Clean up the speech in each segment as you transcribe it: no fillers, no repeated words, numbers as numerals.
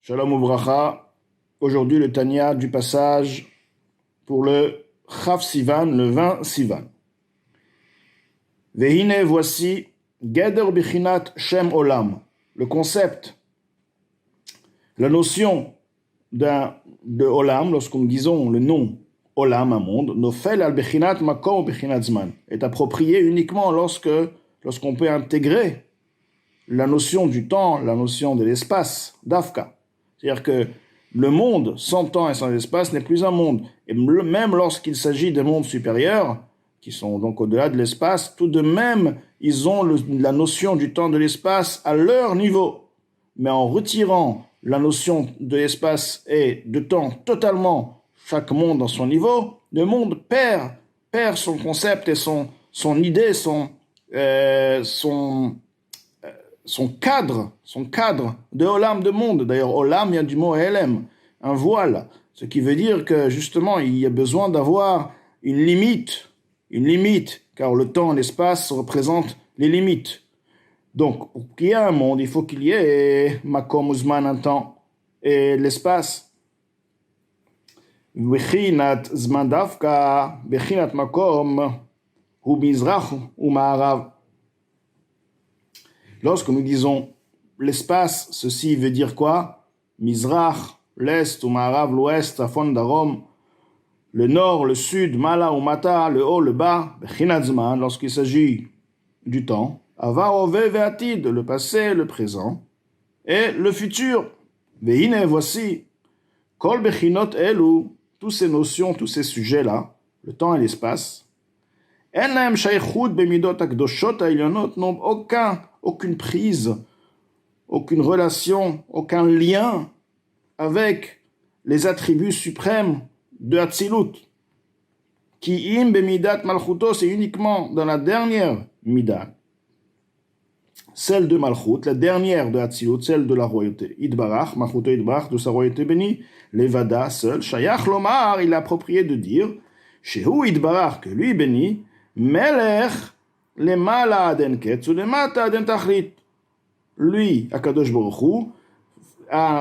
Shalom Uvracha. Aujourd'hui, le Tanya du passage pour le Chav Sivan, le 20 Sivan. Vehine, voici Geder Bichinat Shem Olam. Le concept, la notion de Olam, lorsque nous disons le nom Olam, un monde, Nofel al Bechinat Makom Bechinat Zman, est approprié uniquement lorsqu'on peut intégrer la notion du temps, la notion de l'espace, d'Afka. C'est-à-dire que le monde sans temps et sans espace n'est plus un monde. Et même lorsqu'il s'agit des mondes supérieurs, qui sont donc au-delà de l'espace, tout de même, ils ont la notion du temps et de l'espace à leur niveau. Mais en retirant la notion de l'espace et de temps totalement, chaque monde dans son niveau, le monde perd son concept et son idée, son cadre de Olam, de monde. D'ailleurs, Olam vient du mot Elem, un voile. Ce qui veut dire que, justement, il y a besoin d'avoir une limite, car le temps et l'espace représentent les limites. Donc, pour qu'il y ait un monde, il faut qu'il y ait Makom Uzman, un temps, et l'espace. Bechinat Zman Dafka, Bechinat Makom, Hu Mizrach ou Ma'arav. Lorsque nous disons l'espace, ceci veut dire quoi? Mizrach, l'est ou Ma'arav, l'ouest, Afon, Darom, le nord, le sud, Mala ou Mata, le haut, le bas, Bechinat Zman, lorsqu'il s'agit du temps, Avar, Ove, Ve'atid, le passé, le présent, et le futur. Ve'ine, voici, Kol Bechinot Elu, toutes ces notions, tous ces sujets-là, le temps et l'espace, n'ont aucune prise, aucune relation, aucun lien avec les attributs suprêmes de Hatzilut. Qui im bemidat malchuto, c'est uniquement dans la dernière mida, celle de Malchut, la dernière de Hatzilut, celle de la royauté. Idbarach, Malchuto Idbarach, de sa royauté bénie, Levada, seul, Shayach Lomar, il est approprié de dire, Shehu Idbarach, que lui béni, Melech, les mala aden ketz ou les mata aden tachlit. Lui, Akadosh Baruch Hu,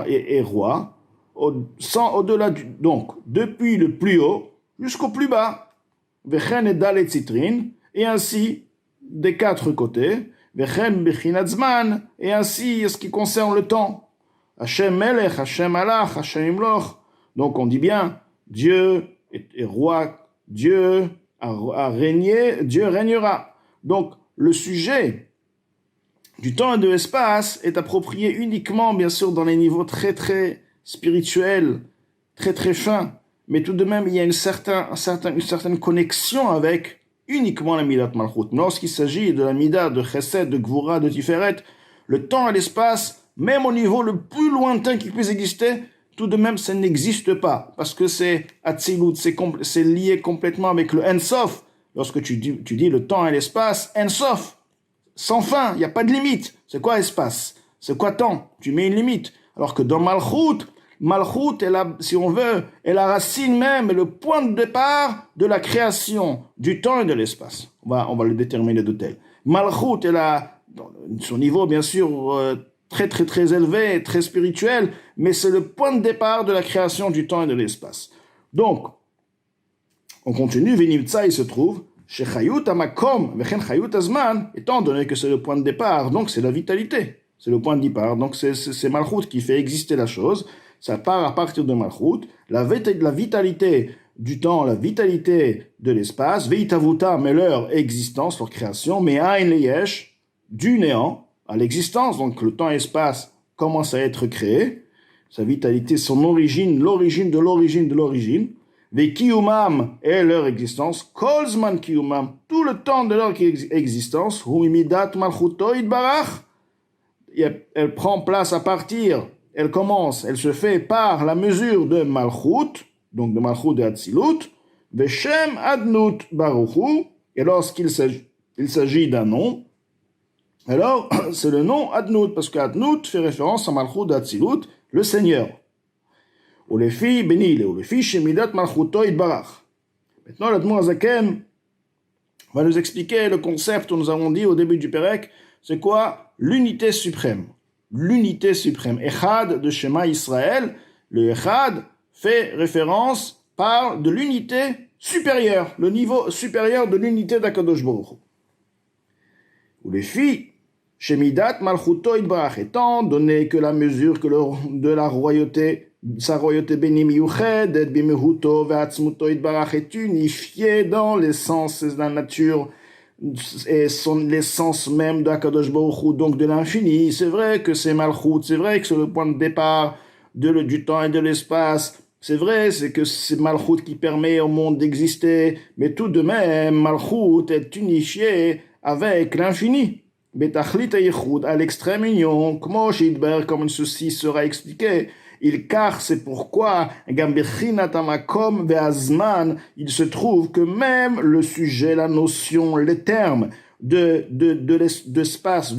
est roi, au-delà donc, depuis le plus haut jusqu'au plus bas. Vechen et dalet citrin, et ainsi, des quatre côtés. Vechen bechinat zman, et ainsi, ce qui concerne le temps. Hashem melech, Hashem alach, Hashem imloch. Donc, on dit bien, Dieu est roi, Dieu a régné, Dieu régnera. Donc, le sujet du temps et de l'espace est approprié uniquement, bien sûr, dans les niveaux très, très spirituels, très, très fins. Mais tout de même, il y a une certaine connexion avec uniquement la Midat Malchut. Mais lorsqu'il s'agit de la Midat, de Chesed, de Gvura, de Tiferet, le temps et l'espace, même au niveau le plus lointain qui puisse exister, tout de même, ça n'existe pas. Parce que c'est Hatzilut, c'est lié complètement avec le Ensof. Lorsque tu dis le temps et l'espace, Ensof, sans fin, il n'y a pas de limite. C'est quoi espace? C'est quoi temps? Tu mets une limite. Alors que dans Malchut si on veut, est la racine même, est le point de départ de la création du temps et de l'espace. On va le déterminer de tel. Malchut est son niveau, bien sûr, très, très, très élevé, très spirituel, mais c'est le point de départ de la création du temps et de l'espace. Donc, on continue, Venimtsa, il se trouve, chez Chayut Amakom, Vechen Chayut Azman, étant donné que c'est le point de départ, donc c'est la vitalité, c'est le point de départ, donc c'est Malchut qui fait exister la chose, ça part à partir de Malchut, la vitalité du temps, la vitalité de l'espace, Veitavuta, mais leur existence, leur création, mais Ain Leyesh, du néant à l'existence, donc le temps et l'espace commencent à être créés, sa vitalité, son origine, l'origine de l'origine de l'origine, Ve kiyumam et leur existence, kolzman kiyumam, tout le temps de leur existence, hu imidat malchuto idbarach, elle prend place à partir, elle se fait par la mesure de Malchut, donc de Malchut de Hatzilut, Veshem adnut baruchu, et lorsqu'il s'agit d'un nom, alors c'est le nom Adnut, parce que Adnut fait référence à Malchut de Hatzilut, le Seigneur. Ou les filles béniles, ou les filles shemidat malchuto idbarach. Maintenant, l'Admor Azaken va nous expliquer le concept que nous avons dit au début du Pérec, c'est quoi l'unité suprême. l'unité suprême. Echad de Shema Israël, le Echad fait référence, parle de l'unité supérieure, le niveau supérieur de l'unité d'Akadosh Baruch Hu. Ou les filles, Shemidat Malchuto Idbarach, étant donné que la mesure de la royauté, sa royauté bénie Miyuchedet Bimehuto Ve'atzmuto Idbarach est unifiée dans l'essence et la nature et l'essence même d'Akadosh Baruch Hu, donc de l'infini. C'est vrai que c'est Malchut, c'est vrai que c'est le point de départ du temps et de l'espace. C'est vrai, c'est que c'est Malchut qui permet au monde d'exister, mais tout de même, Malchut est unifié avec l'infini. Betachlit Yichud, à l'extrême union, comme ceci sera expliqué, car c'est pourquoi, il se trouve que même le sujet, la notion, les termes de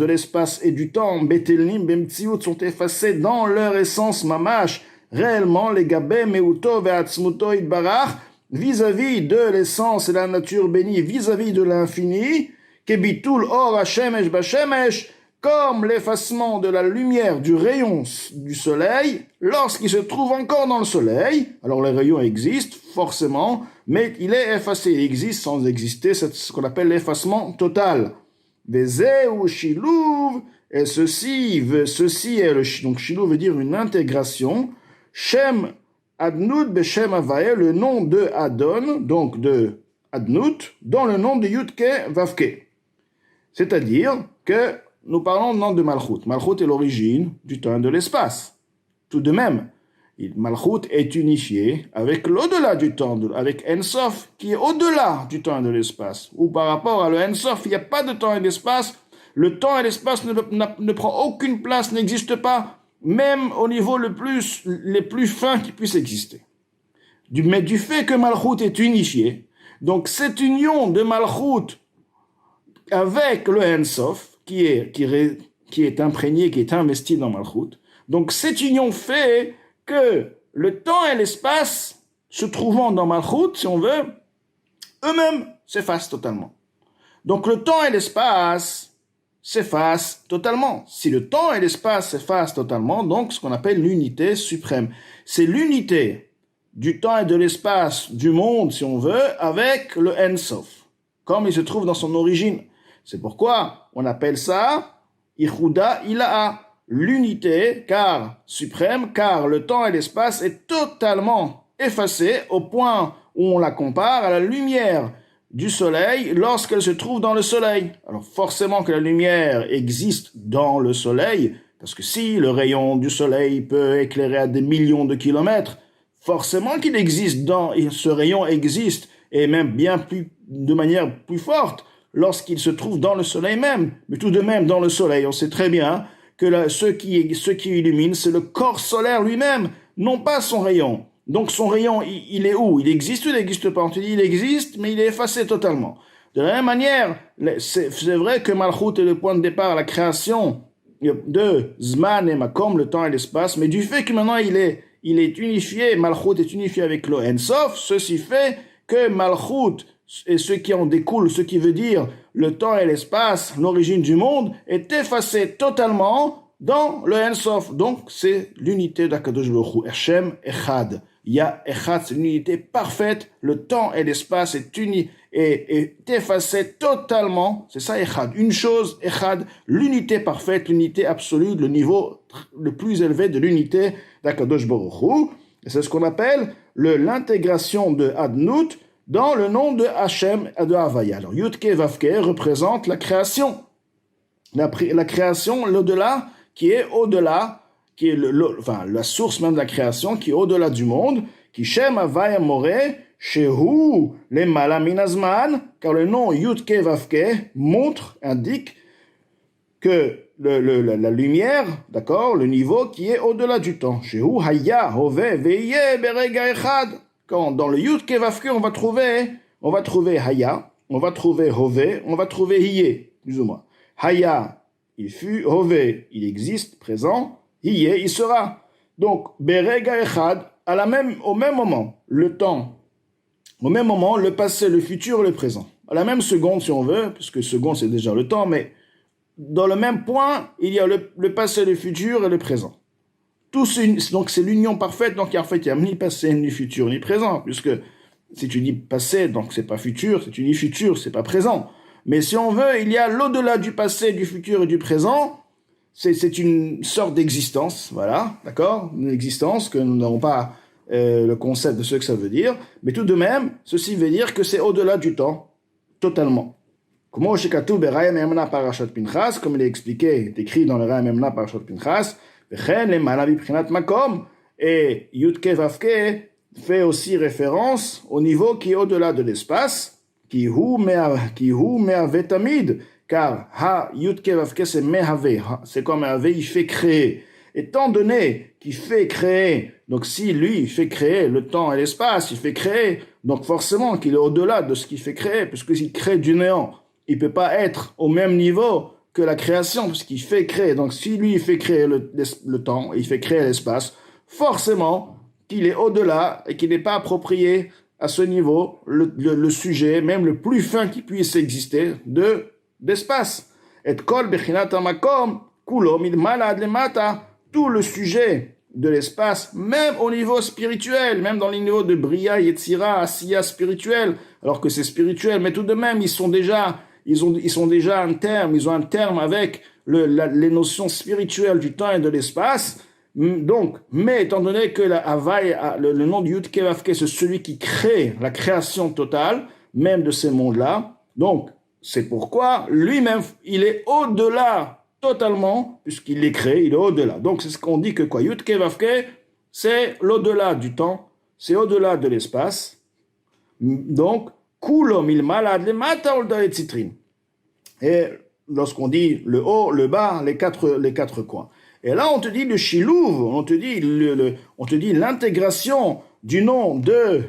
l'espace et du temps, Betelnim, Bemtziut, sont effacés dans leur essence mamash, réellement, les Gabé, Meuto, Ve'atzmuto, Idbarach, vis-à-vis de l'essence et la nature bénie, vis-à-vis de l'infini, Kebitul or hashemesh bashemesh, comme l'effacement de la lumière du rayon du soleil lorsqu'il se trouve encore dans le soleil. Alors le rayon existe forcément, mais il est effacé, il existe sans exister, c'est ce qu'on appelle l'effacement total. Vezeh ou shiluv, et ceci est le donc shiluv veut dire une intégration. Shem Adnut beshem Havaye, le nom de Adon, donc de Adnut, dans le nom de Yudke Vavke. C'est-à-dire que nous parlons du nom de Malchut. Malchut est l'origine du temps et de l'espace. Tout de même, Malchut est unifié avec l'au-delà du temps, avec Ensof, qui est au-delà du temps et de l'espace. Ou par rapport à le Ensof, il n'y a pas de temps et d'espace. Le temps et l'espace ne prend aucune place, n'existe pas, même au niveau les plus fins qui puissent exister. Mais du fait que Malchut est unifié, donc cette union de Malchut avec le Ensof, qui est imprégné, qui est investi dans Malchut. Donc cette union fait que le temps et l'espace, se trouvant dans Malchut, si on veut, eux-mêmes s'effacent totalement. Donc le temps et l'espace s'effacent totalement. Si le temps et l'espace s'effacent totalement, donc ce qu'on appelle l'unité suprême. C'est l'unité du temps et de l'espace du monde, si on veut, avec le Ensof, comme il se trouve dans son origine. C'est pourquoi on appelle ça Ichuda Ila'a, l'unité suprême, car le temps et l'espace est totalement effacé au point où on la compare à la lumière du soleil lorsqu'elle se trouve dans le soleil. Alors forcément que la lumière existe dans le soleil, parce que si le rayon du soleil peut éclairer à des millions de kilomètres, forcément qu'il existe ce rayon existe, et même de manière plus forte, lorsqu'il se trouve dans le soleil même. Mais tout de même, dans le soleil, on sait très bien que ce qui illumine, c'est le corps solaire lui-même, non pas son rayon. Donc son rayon, il est où? Il existe ou il n'existe pas? On te dit il existe, mais il est effacé totalement. De la même manière, c'est vrai que Malchut est le point de départ à la création de Zman et Makom, le temps et l'espace, mais du fait que maintenant il est unifié, Malchut est unifié avec le Ensof, ceci fait que Malchut et ce qui en découle, ce qui veut dire le temps et l'espace, l'origine du monde, est effacé totalement dans le Ensof. Donc, c'est l'unité d'Akadosh Baruch Hu, Hashem Echad. Il y a Echad, c'est l'unité parfaite, le temps et l'espace est effacé totalement, c'est ça Echad. Une chose, Echad, l'unité parfaite, l'unité absolue, le niveau le plus élevé de l'unité d'Akadosh Baruch Hu. Et c'est ce qu'on appelle l'intégration de Adnut dans le nom de Hachem et de Havaya. Alors, Yudke Vavke représente la création. La création, l'au-delà, qui est au-delà, qui est la source même de la création, qui est au-delà du monde, qui Shem Havaya More, Shehu, les Malaminazman, car le nom Yudke Vavke indique que la lumière, d'accord, le niveau qui est au-delà du temps. Shehu Haya, Hove, Veye, Berega Echad. Quand dans le Yud Kevavke, on va trouver Haya, on va trouver Hove, on va trouver Hiye, plus ou moins. Haya, il fut, Hove, il existe, présent, Hiye, il sera. Donc, Berega Echad, au même moment, le temps, au même moment, le passé, le futur, le présent. À la même seconde, si on veut, puisque seconde c'est déjà le temps, mais dans le même point, il y a le passé, le futur et le présent. Donc c'est l'union parfaite, donc en fait, il n'y a ni passé, ni futur, ni présent, puisque si tu dis passé, donc c'est pas futur, si tu dis futur, c'est pas présent. Mais si on veut, il y a l'au-delà du passé, du futur et du présent, c'est une sorte d'existence, voilà, d'accord? Une existence que nous n'avons pas le concept de ce que ça veut dire, mais tout de même, ceci veut dire que c'est au-delà du temps, totalement. Comme il est expliqué, est écrit dans le Raya Memna Parashat Pinchas, et Yudke Vavke fait aussi référence au niveau qui est au-delà de l'espace, qui hu me'ave tamid, car ha Yudke Vavke c'est me'ave, c'est comme me'ave, il fait créer. Étant donné qu'il fait créer, donc si lui il fait créer le temps et l'espace, il fait créer, donc forcément qu'il est au-delà de ce qu'il fait créer, puisqu'il crée du néant. Il peut pas être au même niveau que la création, puisqu'il fait créer. Donc, si lui, il fait créer le temps, il fait créer l'espace, forcément qu'il est au-delà et qu'il n'est pas approprié à ce niveau, le sujet, même le plus fin qui puisse exister, d'espace. Et kol bechinat hamakom, kulo milmala lemata, tout le sujet de l'espace, même au niveau spirituel, même dans les niveaux de Bria, Yetzira, Asiya spirituel, alors que c'est spirituel, mais tout de même, ils ont déjà un terme, ils ont un terme avec les notions spirituelles du temps et de l'espace. Donc, mais étant donné que le nom de Yudke Vavke, c'est celui qui crée la création totale, même de ces mondes-là. Donc, c'est pourquoi lui-même, il est au-delà totalement, puisqu'il les crée, il est au-delà. Donc, c'est ce qu'on dit que quoi, Yudke Vavke, c'est l'au-delà du temps, c'est au-delà de l'espace. Donc, Kulom il malade les mata tzitrin. Et lorsqu'on dit le haut, le bas, les quatre coins. Et là, on te dit le shilouv, on te dit l'intégration du nom de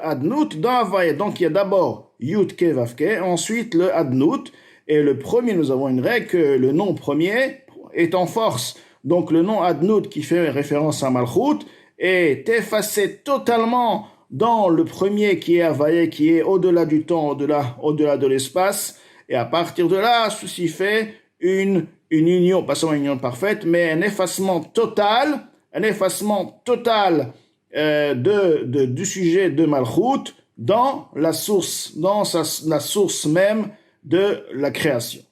Adnout dans Havaya. Donc, il y a d'abord Yud Ke Vav Ke, ensuite le Adnout. Et le premier, nous avons une règle que le nom premier est en force. Donc, le nom Adnout qui fait référence à Malchut est effacé totalement dans le premier qui est Havaya, qui est au-delà du temps, au-delà de l'espace. Et à partir de là, ceci fait une union, pas seulement une union parfaite, mais un effacement total du sujet de Malchut dans la source même de la création.